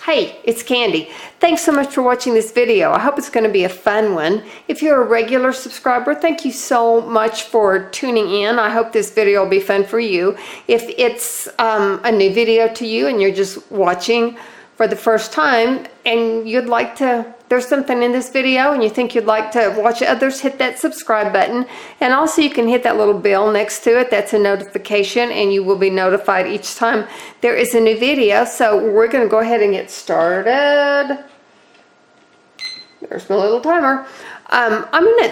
Hey, it's Candy. Thanks so much for watching this video. I hope it's going to be a fun one. If you're a regular subscriber, thank you so much for tuning in. I hope this video will be fun for you. If it's a new video to you and you're just watching for the first time and you'd like to, there's something in this video and you think you'd like to watch others, hit that subscribe button. And also you can hit that little bell next to it. That's a notification and you will be notified each time there is a new video. So we're going to go ahead and get started. There's my little timer.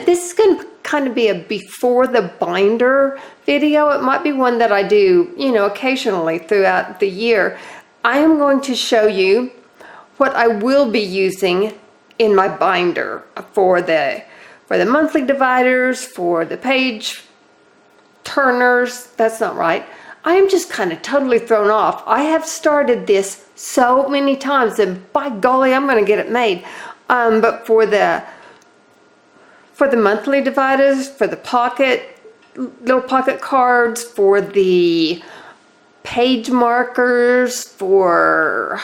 This is going to kind of be a before the binder video. It might be one that I do, occasionally throughout the year. I am going to show you what I will be using in my binder for the monthly dividers, for the page turners. That's not right. I am just kind of totally thrown off. I have started this so many times and by golly, I'm going to get it made. But for the monthly dividers, for the little pocket cards, for the page markers, for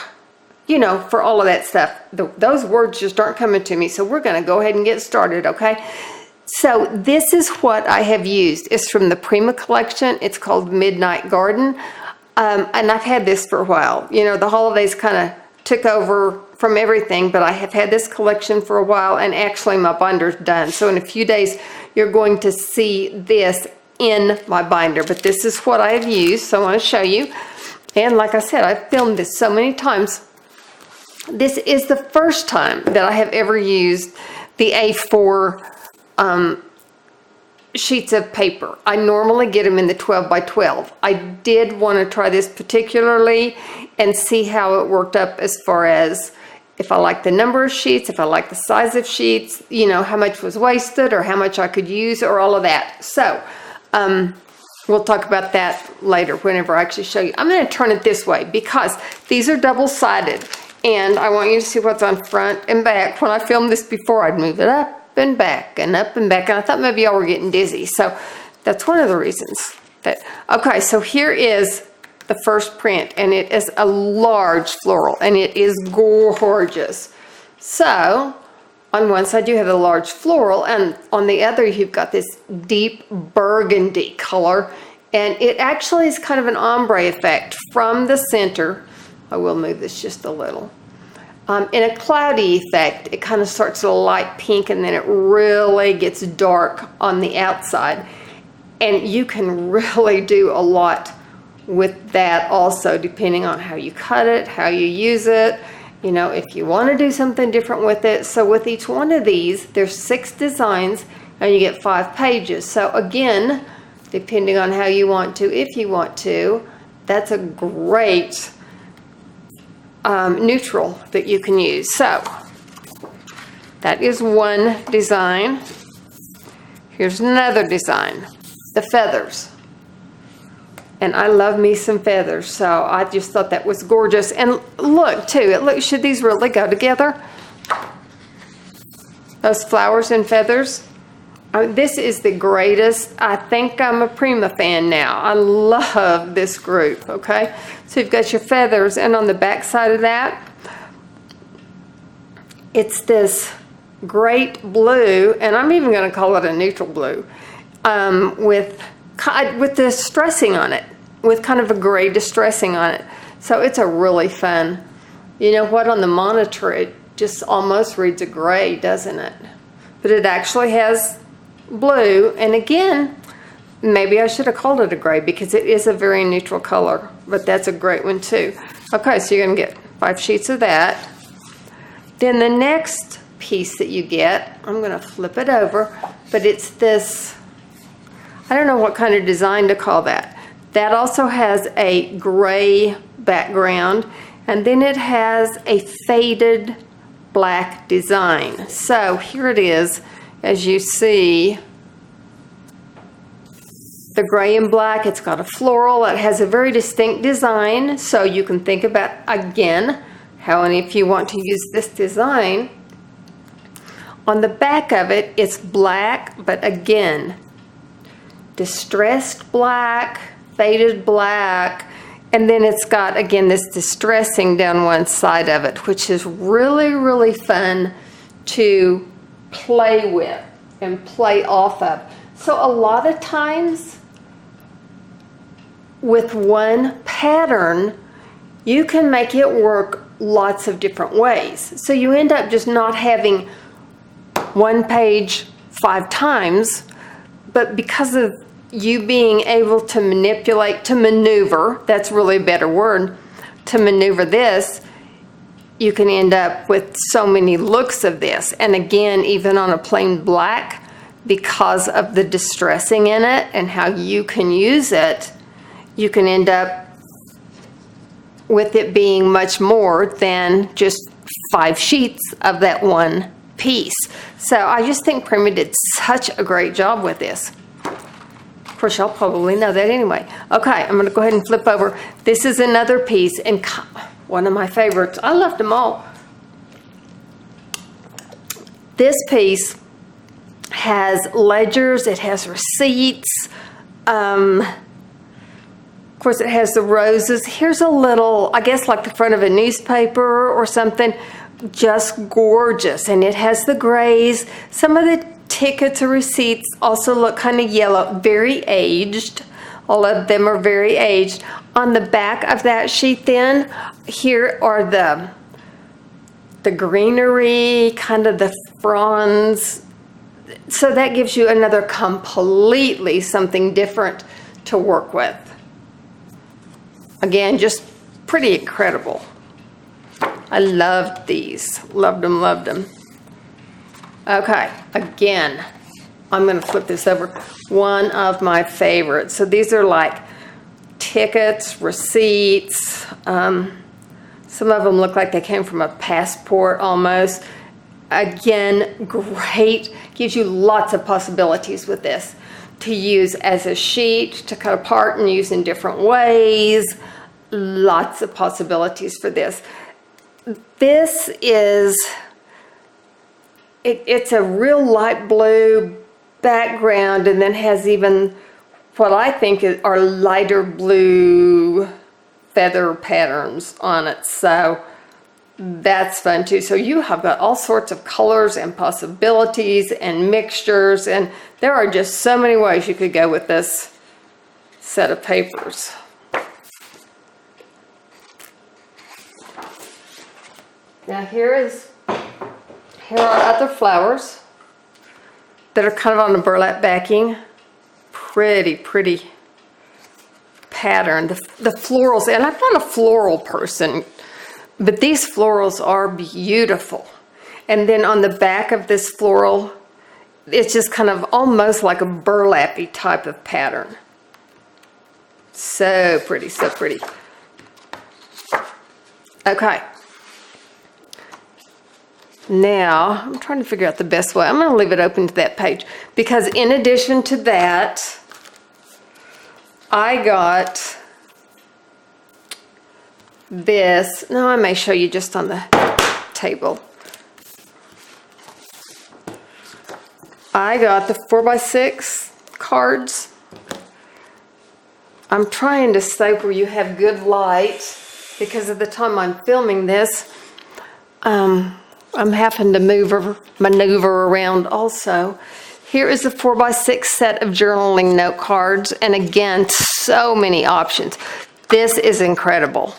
all of that stuff. Those words just aren't coming to me, so we're going to go ahead and get started, okay? So this is what I have used. It's from the Prima collection. It's called Midnight Garden, and I've had this for a while. The holidays kind of took over from everything, but I have had this collection for a while, and actually my binder's done. So in a few days, you're going to see this in my binder, but this is what I have used, so I want to show you. And like I said, I've filmed this so many times. This is the first time that I have ever used the A4 sheets of paper. I normally get them in the 12 by 12. I did want to try this particularly and see how it worked up as far as if I like the number of sheets, if I like the size of sheets, how much was wasted or how much I could use or all of that. So we'll talk about that later whenever I actually show you. I'm going to turn it this way because these are double-sided. And I want you to see what's on front and back. When I filmed this before, I'd move it up and back and up and back. And I thought maybe y'all were getting dizzy. So that's one of the reasons. Okay, so here is the first print. And it is a large floral. And it is gorgeous. So on one side you have a large floral. And on the other you've got this deep burgundy color. And it actually is kind of an ombre effect from the center. I will move this just a little. In a cloudy effect, it kind of starts with a light pink and then it really gets dark on the outside. And you can really do a lot with that also, depending on how you cut it, how you use it, if you want to do something different with it. So with each one of these, there's 6 designs and you get 5 pages. So again, depending on how you want to, if you want to, that's a great neutral that you can use. So that is one design. Here's another design, the feathers. And I love me some feathers, so I just thought that was gorgeous. And look too, should these really go together? Those flowers and feathers. This is the greatest. I think I'm a Prima fan now. I love this group, okay? So you've got your feathers, and on the back side of that, it's this great blue, and I'm even going to call it a neutral blue, with the distressing on it, with kind of a gray distressing on it. So it's a really fun, on the monitor, it just almost reads a gray, doesn't it? But it actually has blue, and again, maybe I should have called it a gray because it is a very neutral color, but that's a great one too. Okay, so you're going to get 5 sheets of that. Then the next piece that you get, I'm going to flip it over, but it's this, I don't know what kind of design to call that. That also has a gray background, and then it has a faded black design. So here it is. As you see, the gray and black, it's got a floral. It has a very distinct design, so you can think about, again, how and if you want to use this design. On the back of it, it's black, but again, distressed black, faded black. And then it's got, again, this distressing down one side of it, which is really, really fun to play with and play off of. So a lot of times with one pattern, you can make it work lots of different ways. So you end up just not having one page 5 times, but because of you being able to manipulate, to maneuver, that's really a better word, to maneuver this, you can end up with so many looks of this. And again, even on a plain black, because of the distressing in it and how you can use it, you can end up with it being much more than just 5 sheets of that one piece. So I just think Prima did such a great job with this. Of course, y'all probably know that anyway. Okay, I'm going to go ahead and flip over. This is another piece, and one of my favorites. I loved them all. This piece has ledgers, it has receipts. Of course, it has the roses. Here's a little, I guess like the front of a newspaper or something. Just gorgeous. And it has the grays. Some of the tickets or receipts also look kind of yellow, very aged. All of them are very aged. On the back of that sheet then, here are the greenery, kind of the fronds. So that gives you another completely something different to work with. Again, just pretty incredible. I loved these. Loved them, loved them. Okay, again, I'm going to flip this over. One of my favorites. So these are like tickets, receipts. Some of them look like they came from a passport almost. Again, great. Gives you lots of possibilities with this to use as a sheet, to cut apart and use in different ways. Lots of possibilities for this. This is, it's a real light blue background and then has even what I think are lighter blue feather patterns on it. So that's fun too. So you have got all sorts of colors and possibilities and mixtures, and there are just so many ways you could go with this set of papers. Now here are other flowers that are kind of on a burlap backing. Pretty pattern. The florals, and I'm not a floral person, but these florals are beautiful. And then on the back of this floral, it's just kind of almost like a burlappy type of pattern. So pretty, so pretty. Okay. Now, I'm trying to figure out the best way. I'm going to leave it open to that page because in addition to that, I got this. No, I may show you just on the table. I got the 4x6 cards. I'm trying to stay where you have good light because of the time I'm filming this. I'm having to maneuver around also. Here is a 4x6 set of journaling note cards, and again, so many options. This is incredible.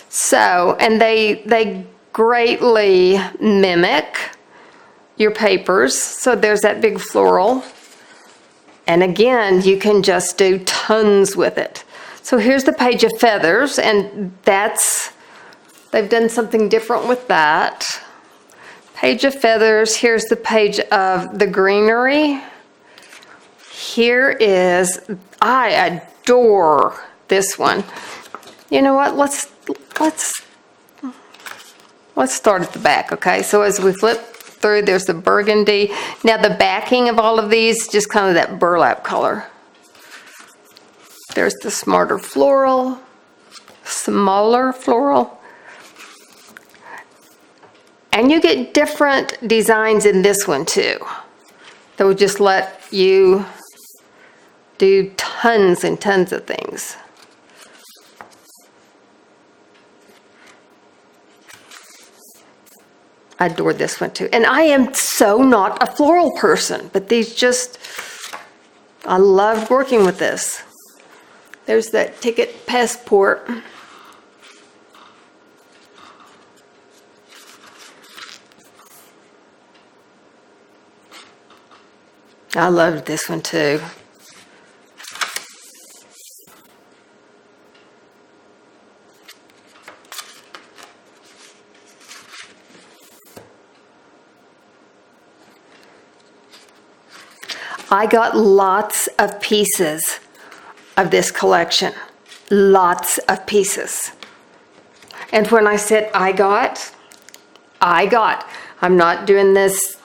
So, and they greatly mimic your papers. So there's that big floral. And again, you can just do tons with it. So here's the page of feathers, and they've done something different with that. Page of feathers. Here's the page of the greenery. Here is, I adore this one. You know what? Let's start at the back, okay? So as we flip through, there's the burgundy. Now the backing of all of these, just kind of that burlap color. There's the smaller floral. And you get different designs in this one too. That will just let you do tons and tons of things. I adore this one too. And I am so not a floral person, but these just, I loved working with this. There's that ticket passport. I loved this one too. I got lots of pieces of this collection. Lots of pieces. And when I said I got. I'm not doing this.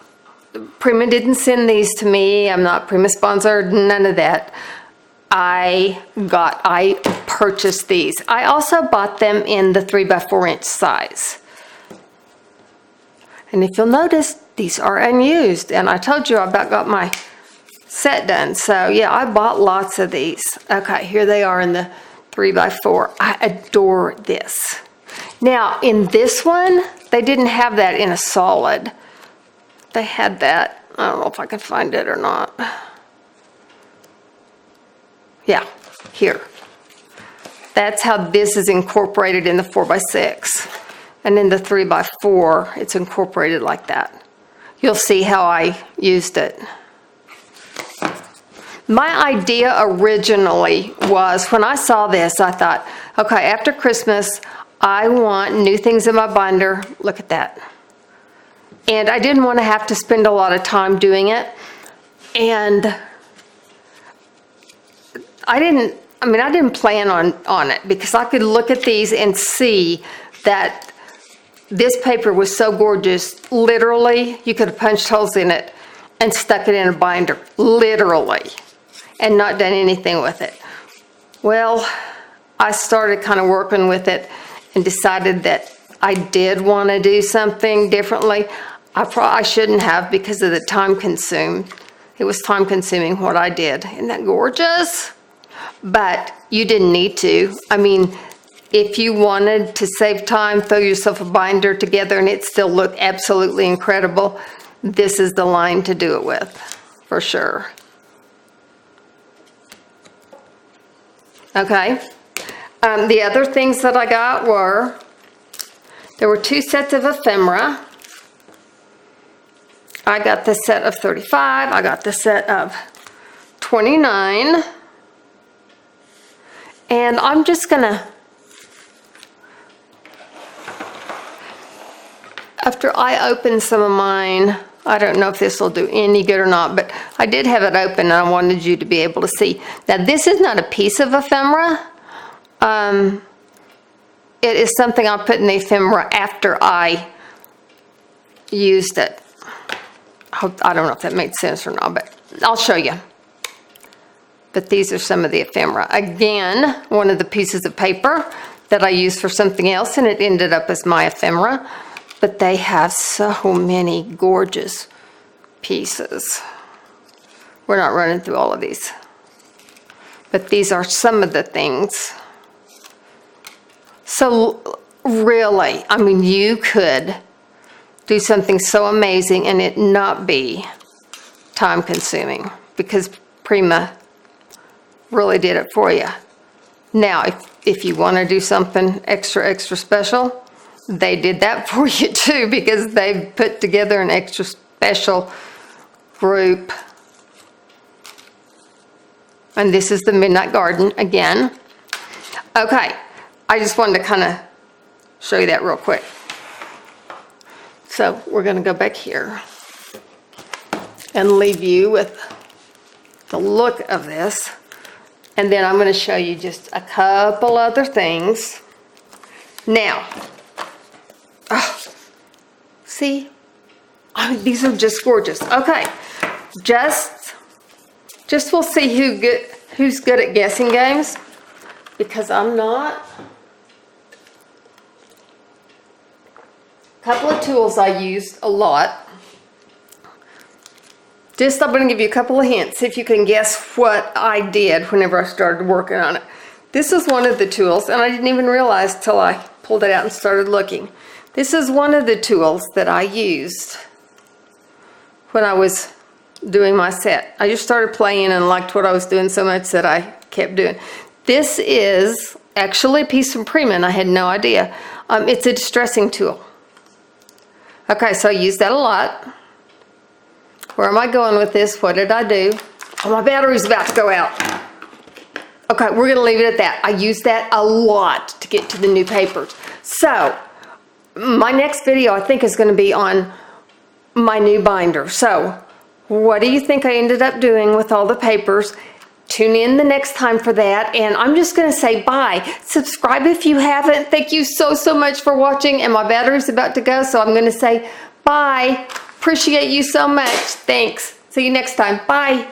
Prima didn't send these to me. I'm not Prima sponsored, none of that. I purchased these. I also bought them in the 3x4 inch size. And if you'll notice, these are unused. And I told you I about got my set done. So yeah, I bought lots of these. Okay, here they are in the 3x4. I adore this. Now in this one, they didn't have that in a solid. They had that. I don't know if I can find it or not. Yeah, here. That's how this is incorporated in the 4x6. And in the 3x4, it's incorporated like that. You'll see how I used it. My idea originally was, when I saw this, I thought, okay, after Christmas, I want new things in my binder. Look at that. And I didn't want to have to spend a lot of time doing it. And I didn't plan on it, because I could look at these and see that this paper was so gorgeous. Literally, you could have punched holes in it and stuck it in a binder. Literally. And not done anything with it. Well, I started kind of working with it and decided that I did want to do something differently. I shouldn't have, because of the time consumed. It was time consuming what I did. Isn't that gorgeous? But you didn't need to. I mean, if you wanted to save time, throw yourself a binder together and it still looked absolutely incredible, this is the line to do it with, for sure. Okay. The other things that I got were, there were 2 sets of ephemera. I got the set of 35. I got the set of 29. And I'm just gonna, after I open some of mine, I don't know if this will do any good or not, but I did have it open and I wanted you to be able to see. Now this is not a piece of ephemera. It is something I put in the ephemera after I used it. I don't know if that made sense or not, but I'll show you. But these are some of the ephemera. Again, one of the pieces of paper that I used for something else, and it ended up as my ephemera. But they have so many gorgeous pieces. We're not running through all of these. But these are some of the things. So really, I mean, you could do something so amazing and it not be time consuming, because Prima really did it for you. Now, if you want to do something extra special, they did that for you too, because they've put together an extra special group. And this is the Midnight Garden again. Okay, I just wanted to kind of show you that real quick. So we're going to go back here and leave you with the look of this. And then I'm going to show you just a couple other things. Now, see? I mean, these are just gorgeous. Okay, just we'll see who's good at guessing games, because I'm not. A couple of tools I used a lot. Just, I'm going to give you a couple of hints, see if you can guess what I did whenever I started working on it. This is one of the tools, and I didn't even realize till I pulled it out and started looking. This is one of the tools that I used when I was doing my set. I just started playing and liked what I was doing so much that I kept doing. This is actually a piece from Prima, and I had no idea. It's a distressing tool. Okay, so I use that a lot. Where am I going with this? What did I do? Oh, my battery's about to go out. Okay, we're gonna leave it at that. I use that a lot to get to the new papers. So, my next video I think is gonna be on my new binder. So, what do you think I ended up doing with all the papers? Tune in the next time for that, and I'm just gonna say bye. Subscribe if you haven't. Thank you so much for watching, and my battery's about to go, so I'm gonna say bye. Appreciate you so much. Thanks. See you next time. Bye.